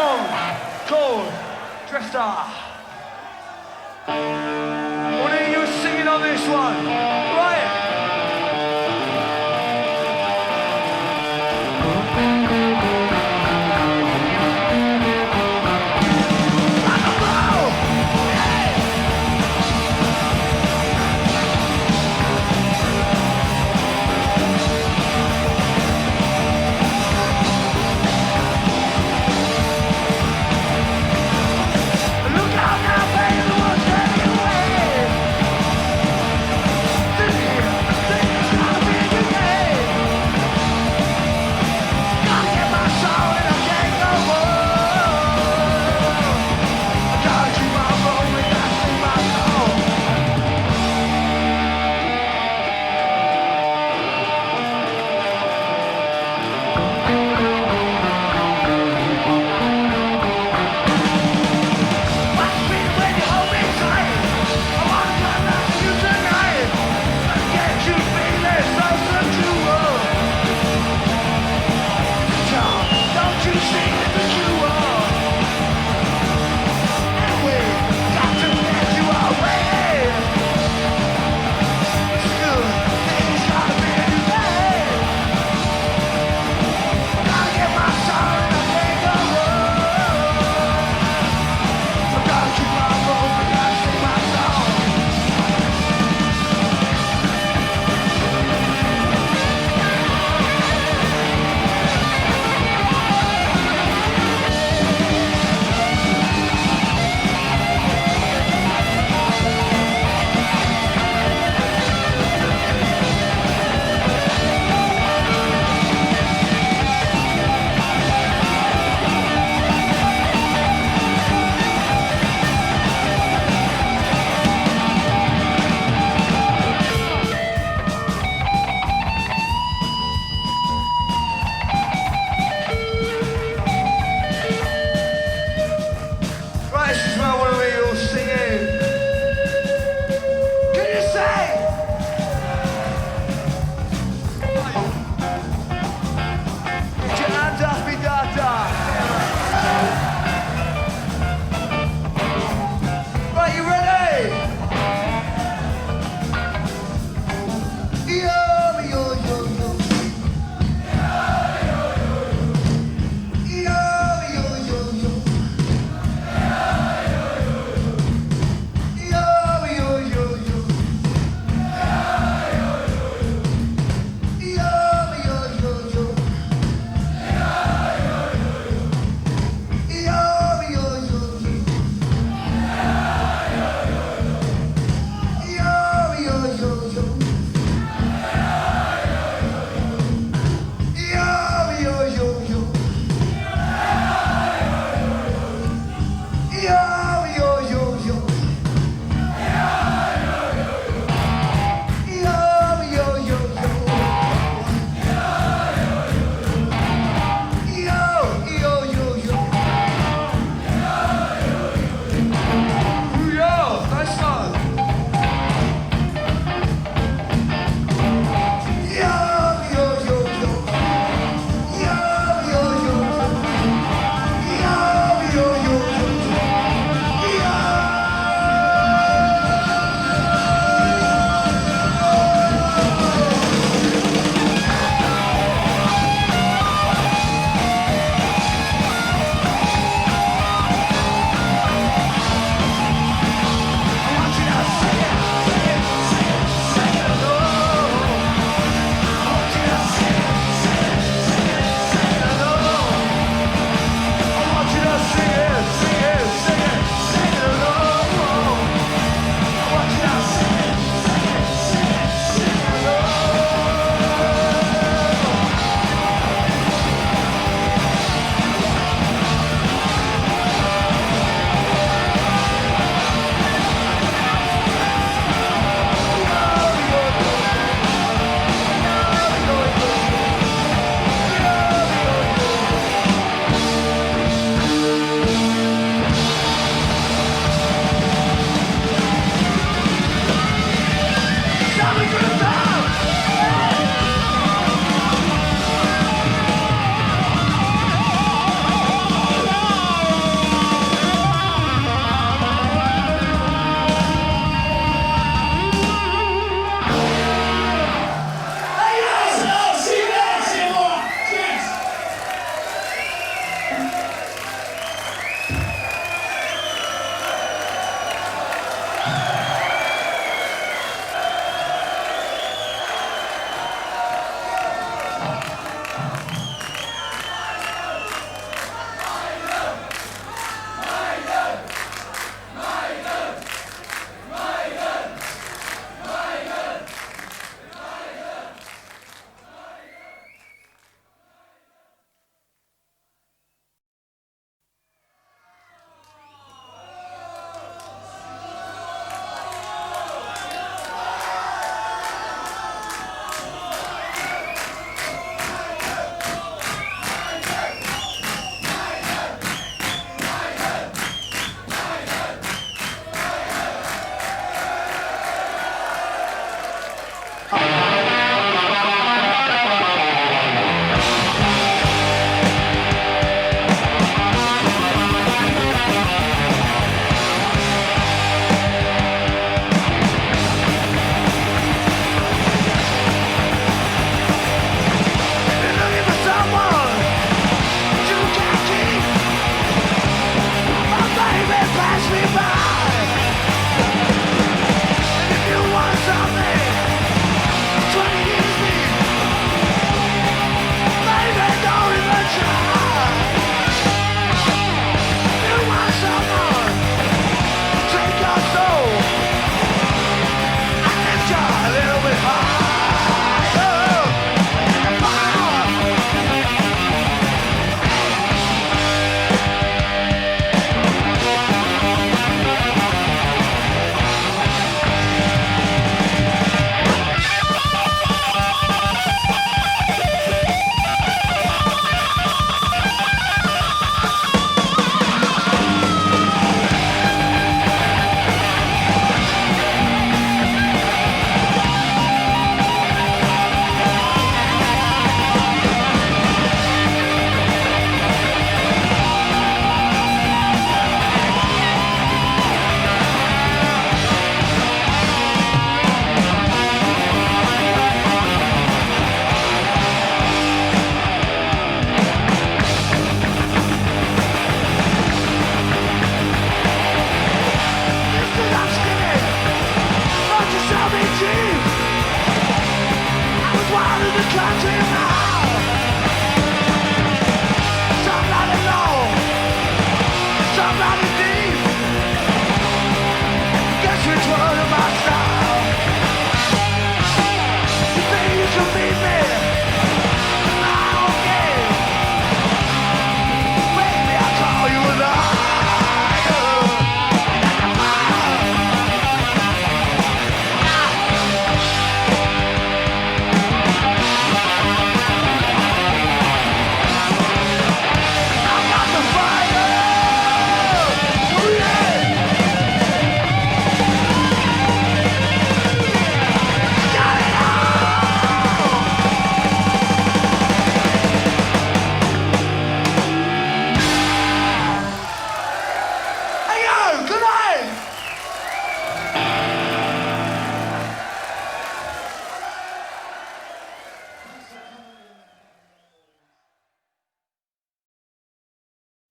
song called Drifter. One of you singing on this one, right? Look out now, baby, what's heading away?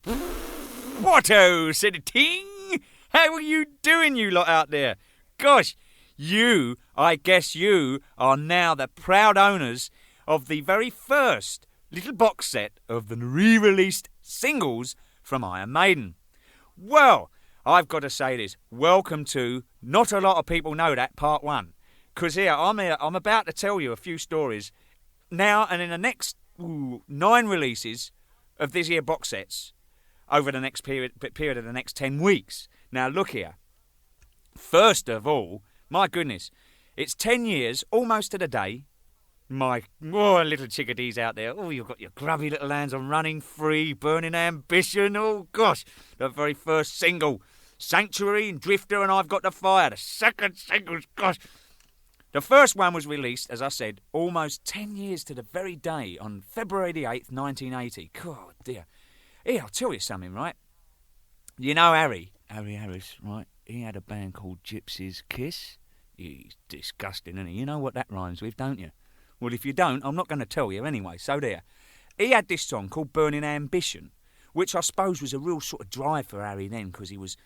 What-o, said a ting. How are you doing, you lot out there? Gosh, I guess you are now the proud owners of the very first little box set of the re-released singles from Iron Maiden. Well, I've got to say this. Welcome to Not a Lot of People Know That Part 1. Because I'm about to tell you a few stories now and in the next 9 releases of this here box sets over the next period of the next 10 weeks. Now, look here. First of all, my goodness, it's 10 years, almost to the day. My little chickadees out there. Oh, you've got your grubby little hands on Running Free, Burning Ambition. Oh, gosh, the very first single, Sanctuary and Drifter, and I've Got the Fire. The second single, gosh. The first one was released, as I said, almost 10 years to the very day on February the 8th, 1980. God, dear. Here, I'll tell you something, right? You know Harry Harris, right? He had a band called Gypsy's Kiss. He's disgusting, isn't he? You know what that rhymes with, don't you? Well, if you don't, I'm not going to tell you anyway, so there. He had this song called Burning Ambition, which I suppose was a real sort of drive for Harry then, because he was,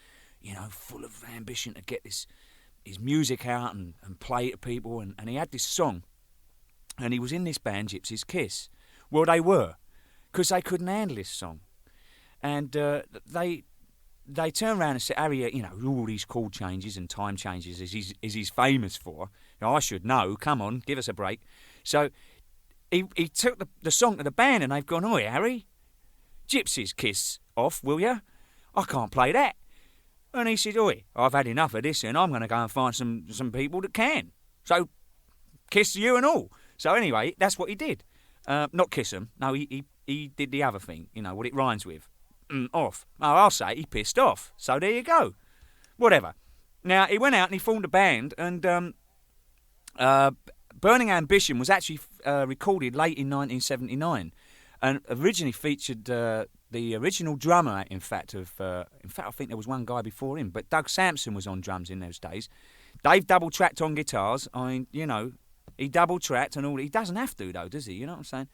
full of ambition to get his music out and play to people, and he had this song, and he was in this band, Gypsy's Kiss. Well, they were, because they couldn't handle this song. And they turned around and said, Harry, all these chord changes and time changes is he's famous for. I should know, come on, give us a break. So he took the song to the band, and they've gone, oi, Harry, Gypsy's Kiss off, will you? I can't play that. And he said, oi, I've had enough of this, and I'm going to go and find some people that can. So, kiss you and all. So anyway, that's what he did. Not kiss them. No, he did the other thing, what it rhymes with. Off. Oh, I'll say he pissed off. So there you go. Whatever. Now, he went out and he formed a band, and Burning Ambition was actually recorded late in 1979, and originally featured the original drummer, in fact, I think there was one guy before him, but Doug Sampson was on drums in those days. Dave double-tracked on guitars. I mean, he double-tracked and all. He doesn't have to, though, does he? You know what I'm saying?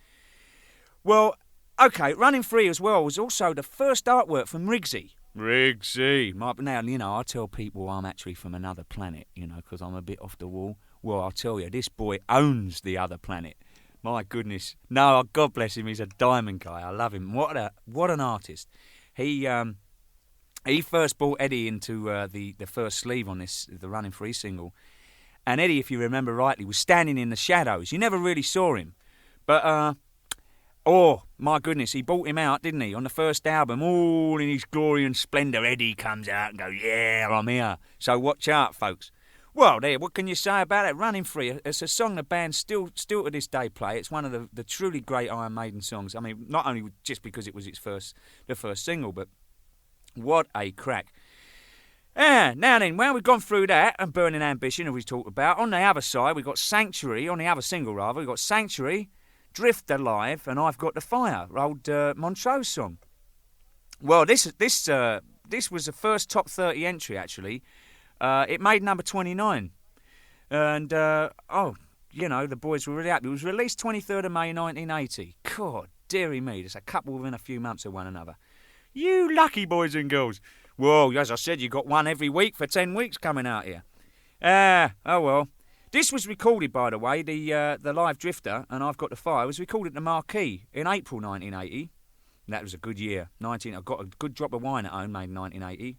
Well, okay, Running Free as well was also the first artwork from Riggsy. Now, I tell people I'm actually from another planet, because I'm a bit off the wall. Well, I'll tell you, this boy owns the other planet. My goodness. No, God bless him, he's a diamond guy. I love him. What an artist. He first brought Eddie into the first sleeve on the Running Free single. And Eddie, if you remember rightly, was standing in the shadows. You never really saw him. But, oh, my goodness, he brought him out, didn't he? On the first album, all in his glory and splendour, Eddie comes out and goes, yeah, I'm here. So watch out, folks. Well, there, what can you say about it? Running Free, it's a song the band still to this day play. It's one of the truly great Iron Maiden songs. I mean, not only just because it was the first single, but what a crack. Now then, well, we've gone through that and Burning Ambition, as we talked about. On the other side, we've got Sanctuary, on the other single, rather, we've got Sanctuary, Drift Alive, and I've Got the Fire, old Montrose song. Well, this was the first top 30 entry, actually. It made number 29. And, the boys were really happy. It was released 23rd of May 1980. God, dearie me, there's a couple within a few months of one another. You lucky boys and girls. Well, as I said, you got one every week for 10 weeks coming out here. Oh well. This was recorded, by the way, the live Drifter, and I've Got the Fire, was recorded at the Marquee in April 1980. That was a good year. I've got a good drop of wine at home made in 1980.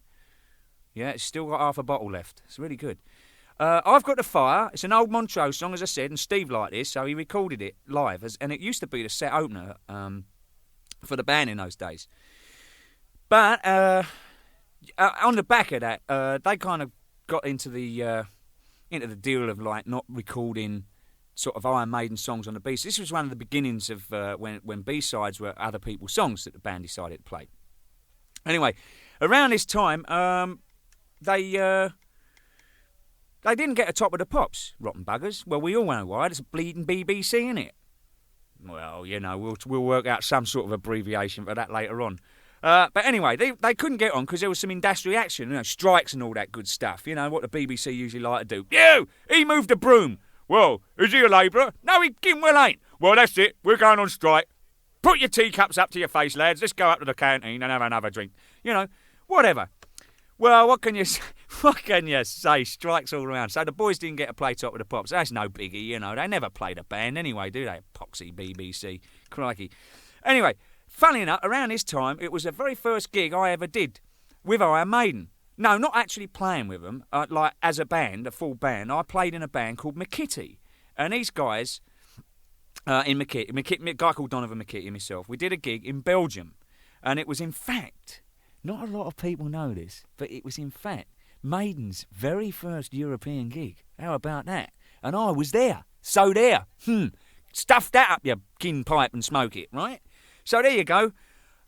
Yeah, it's still got half a bottle left. It's really good. I've Got the Fire. It's an old Montrose song, as I said, and Steve liked this, so he recorded it live. And it used to be the set opener for the band in those days. But on the back of that, they kind of got into the deal of like not recording sort of Iron Maiden songs on the B-side. This was one of the beginnings of when B-sides were other people's songs that the band decided to play. Anyway, around this time, they didn't get a top of the pops, rotten buggers. Well, we all know why. It's a bleeding BBC, innit? Well, we'll work out some sort of abbreviation for that later on. But anyway, they couldn't get on because there was some industrial action, strikes and all that good stuff. You know, what the BBC usually like to do. He moved a broom. Well, is he a labourer? No, he well ain't. Well, that's it. We're going on strike. Put your teacups up to your face, lads. Let's go up to the canteen and have another drink. You know, whatever. Well, what can you say? Strikes all around. So the boys didn't get to play Top of the Pops. That's no biggie, you know. They never played a band anyway, do they? Poxy, BBC, crikey. Anyway, funny enough, around this time, it was the very first gig I ever did with Iron Maiden. No, not actually playing with them, like as a band, a full band. I played in a band called McKitty. And these guys, in McKitty, a guy called Donovan McKitty and myself, we did a gig in Belgium. And it was, in fact, not a lot of people know this, but it was, in fact, Maiden's very first European gig. How about that? And I was there. So there. Stuff that up your kin pipe and smoke it, right? So there you go.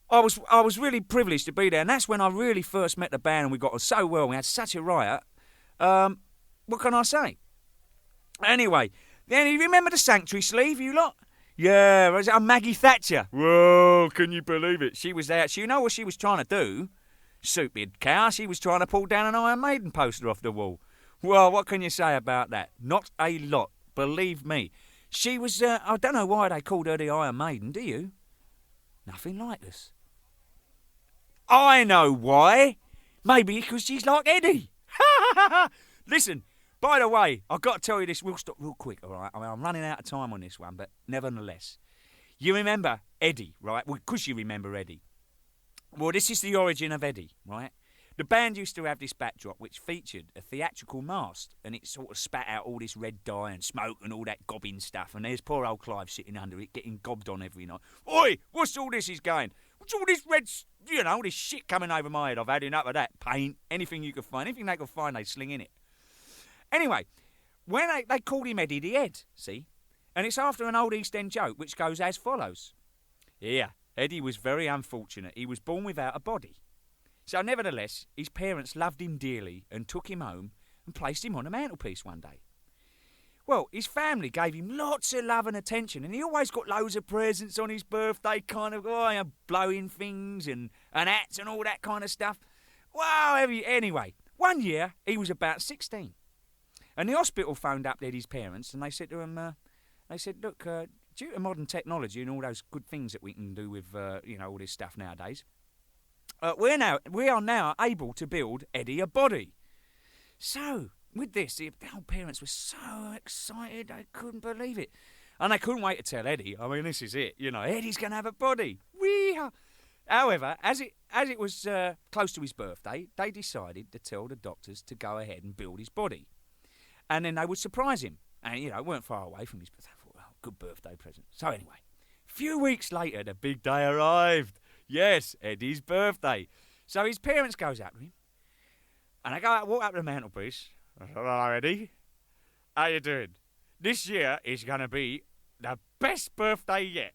I was really privileged to be there, and that's when I really first met the band, and we got on so well. We had such a riot. What can I say? Anyway, then you remember the Sanctuary sleeve, you lot? Yeah, was it Maggie Thatcher? Whoa, can you believe it? She was there. You know what she was trying to do? Stupid cow. She was trying to pull down an Iron Maiden poster off the wall. Well, what can you say about that? Not a lot, believe me. She was, I don't know why they called her the Iron Maiden, do you? Nothing like this. I know why. Maybe because she's like Eddie. Listen, by the way, I've got to tell you this. We'll stop real quick, all right? I mean, I'm running out of time on this one, but nevertheless. You remember Eddie, right? Well, because you remember Eddie. Well, this is the origin of Eddie, right? The band used to have this backdrop which featured a theatrical mast, and it sort of spat out all this red dye and smoke and all that gobbing stuff, and there's poor old Clive sitting under it getting gobbed on every night. Oi, what's all this is going? What's all this red, all this shit coming over my head? I've had enough of that. Paint, anything you could find, anything they could find, they sling in it. Anyway, when they called him Eddie the Head, see? And it's after an old East End joke which goes as follows. Yeah, Eddie was very unfortunate. He was born without a body. So nevertheless, his parents loved him dearly and took him home and placed him on a mantelpiece one day. Well, his family gave him lots of love and attention, and he always got loads of presents on his birthday, kind of blowing things and hats and all that kind of stuff. Well, anyway, one year he was about 16. And the hospital phoned up Eddie's parents, and they said to him, look, due to modern technology and all those good things that we can do with, all this stuff nowadays, we are now able to build Eddie a body. So, with this, the old parents were so excited, they couldn't believe it. And they couldn't wait to tell Eddie, I mean, this is it, Eddie's going to have a body. Wee-haw. However, as it was close to his birthday, they decided to tell the doctors to go ahead and build his body. And then they would surprise him. And, it weren't far away from his birthday. I thought, good birthday present. So anyway, a few weeks later, the big day arrived. Yes, Eddie's birthday. So his parents goes up to him. And I walk up to the mantelpiece. I said, hello, Eddie. How you doing? This year is going to be the best birthday yet.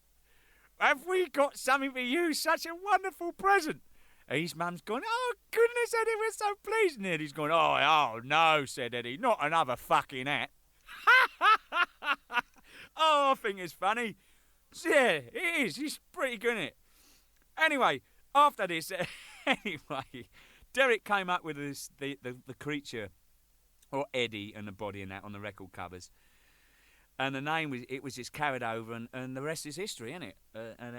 Have we got something for you? Such a wonderful present. His mum's gone, oh, goodness, Eddie, we're so pleased. And Eddie's gone, oh, no, said Eddie, not another fucking hat. Oh, I think it's funny. Yeah, it is. It's pretty good, isn't it? Anyway, after this, Derek came up with the creature, or Eddie, and the body and that on the record covers. And the name was just carried over, and the rest is history, isn't it?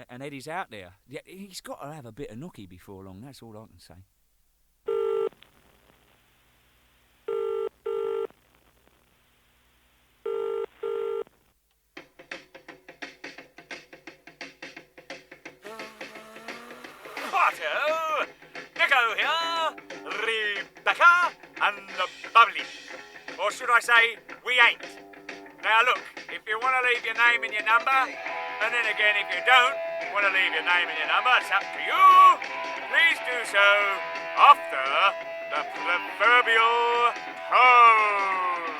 And Eddie's out there. Yeah, he's got to have a bit of nookie before long. That's all I can say. Righto, Nicko here, Rebecca and the Bubbly. Or should I say, we ain't. Now look, if you want to leave your name and your number, and then again if you don't want to leave your name and your number, it's up to you. Please do so after the proverbial tone.